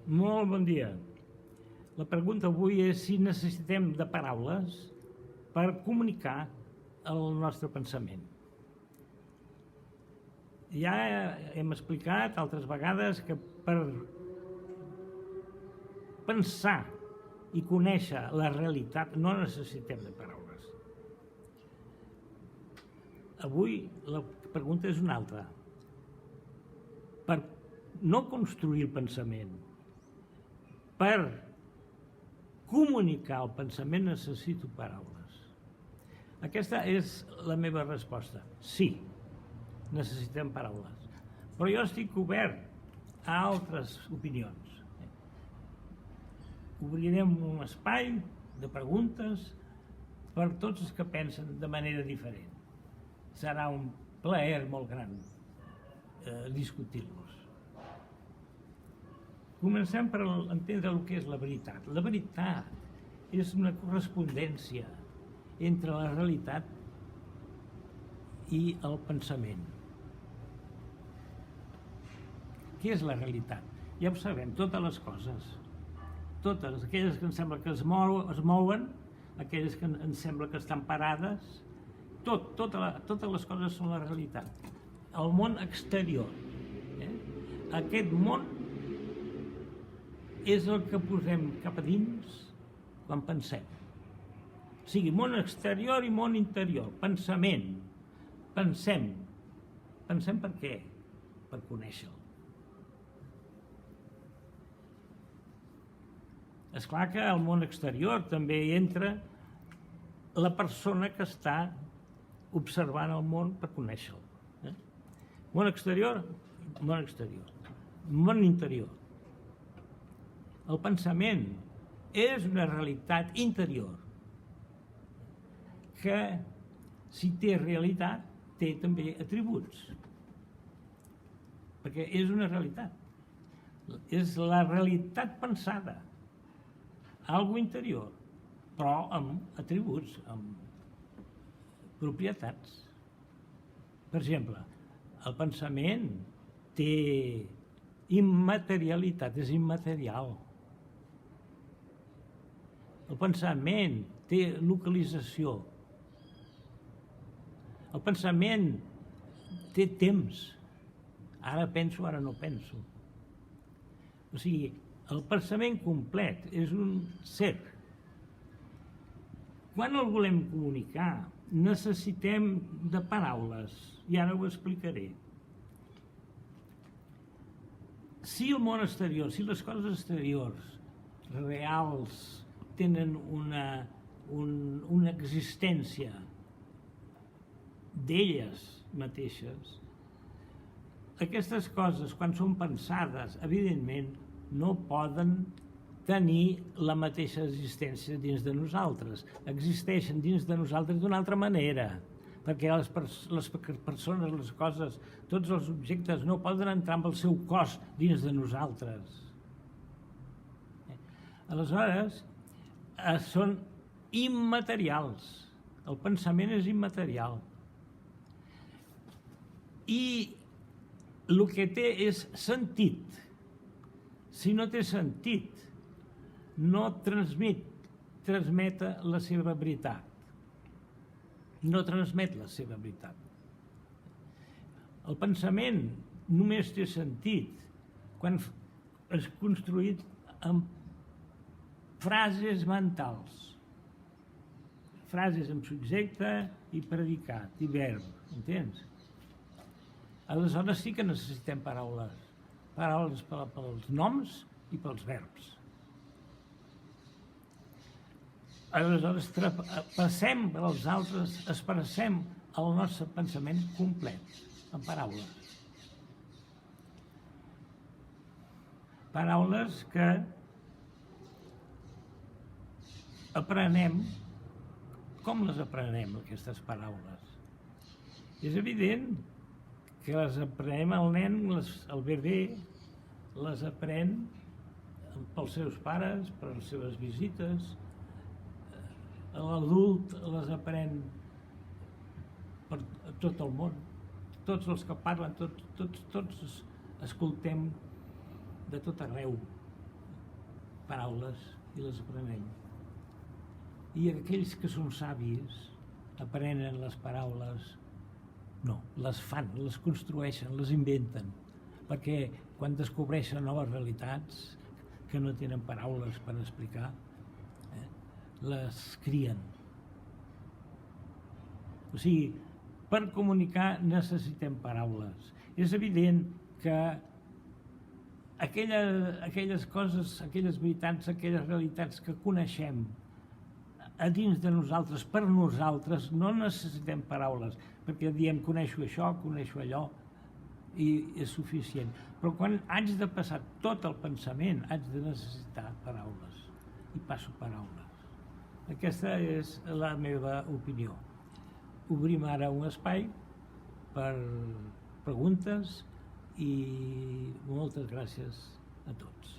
Molt bon dia. La pregunta avui és si necessitem de paraules per comunicar el nostre pensament. Ja hem explicat altres vegades que per pensar i conèixer la realitat no necessitem de paraules. Avui la pregunta és una altra. Per no construir el pensament, per comunicar el pensament necessito paraules. Aquesta és la meva resposta. Sí, necessitem paraules. Però jo estic obert a altres opinions. Obrirem un espai de preguntes per tots els que pensen de manera diferent. Serà un plaer molt gran discutir-los. Comencem per entendre el que és la veritat. La veritat és una correspondència entre la realitat i el pensament. Què és la realitat? Ja ho sabem, totes les coses. Totes, aquelles que ens sembla que es mouen, aquelles que ens sembla que estan parades, totes les coses són la realitat. El món exterior. Aquest món és el que posem cap a dins quan pensem. O sigui, món exterior i món interior. Pensament. Pensem. Pensem per què? Per conèixer-lo. És clar que al món exterior també hi entra la persona que està observant el món per conèixer-lo. Món exterior, món exterior. Món interior. El pensament és una realitat interior que, si té realitat, té també atributs. Perquè és una realitat. És la realitat pensada. Algo interior, però amb atributs, amb propietats. Per exemple, el pensament té immaterialitat, és immaterial. El pensament té localització. El pensament té temps. Ara penso, ara no penso. O sigui, el pensament complet és un ser. Quan el volem comunicar, necessitem de paraules, i ara ho explicaré. Si el món exterior, si les coses exteriors reals tenen una existència d'elles mateixes, aquestes coses, quan són pensades, evidentment, no poden tenir la mateixa existència dins de nosaltres. Existeixen dins de nosaltres d'una altra manera, perquè les persones, les coses, tots els objectes no poden entrar amb el seu cos dins de nosaltres. Aleshores, són immaterials. El pensament és immaterial. I el que té és sentit. Si no té sentit, no transmet la seva veritat. No transmet la seva veritat. El pensament només té sentit quan és construït amb frases mentals. Frases amb subjecte i predicat, i verb, entens? Aleshores sí que necessitem paraules. Paraules pels noms i pels verbs. Aleshores, passem per als altres, expressem el nostre pensament complet, en paraules. Paraules que aprenem. Com les aprenem, aquestes paraules? És evident que les aprenem el nen, el bebè, les aprèn pels seus pares, per les seves visites. L'adult les aprèn per tot el món. Tots els que parlen, tots escoltem de tot arreu. paraules i les aprenem. I aquells que són savis aprenen les paraules, no, les fan, les construeixen, les inventen, perquè quan descobreixen noves realitats que no tenen paraules per explicar, les crien. O sigui, per comunicar necessitem paraules. És evident que aquelles coses, aquelles veritats, aquelles realitats que coneixem a dins de nosaltres, per nosaltres, no necessitem paraules, perquè diem coneixo això, coneixo allò, i és suficient. Però quan haig de passar tot el pensament, haig de necessitar paraules, i passo paraules. Aquesta és la meva opinió. Obrim ara un espai per preguntes i moltes gràcies a tots.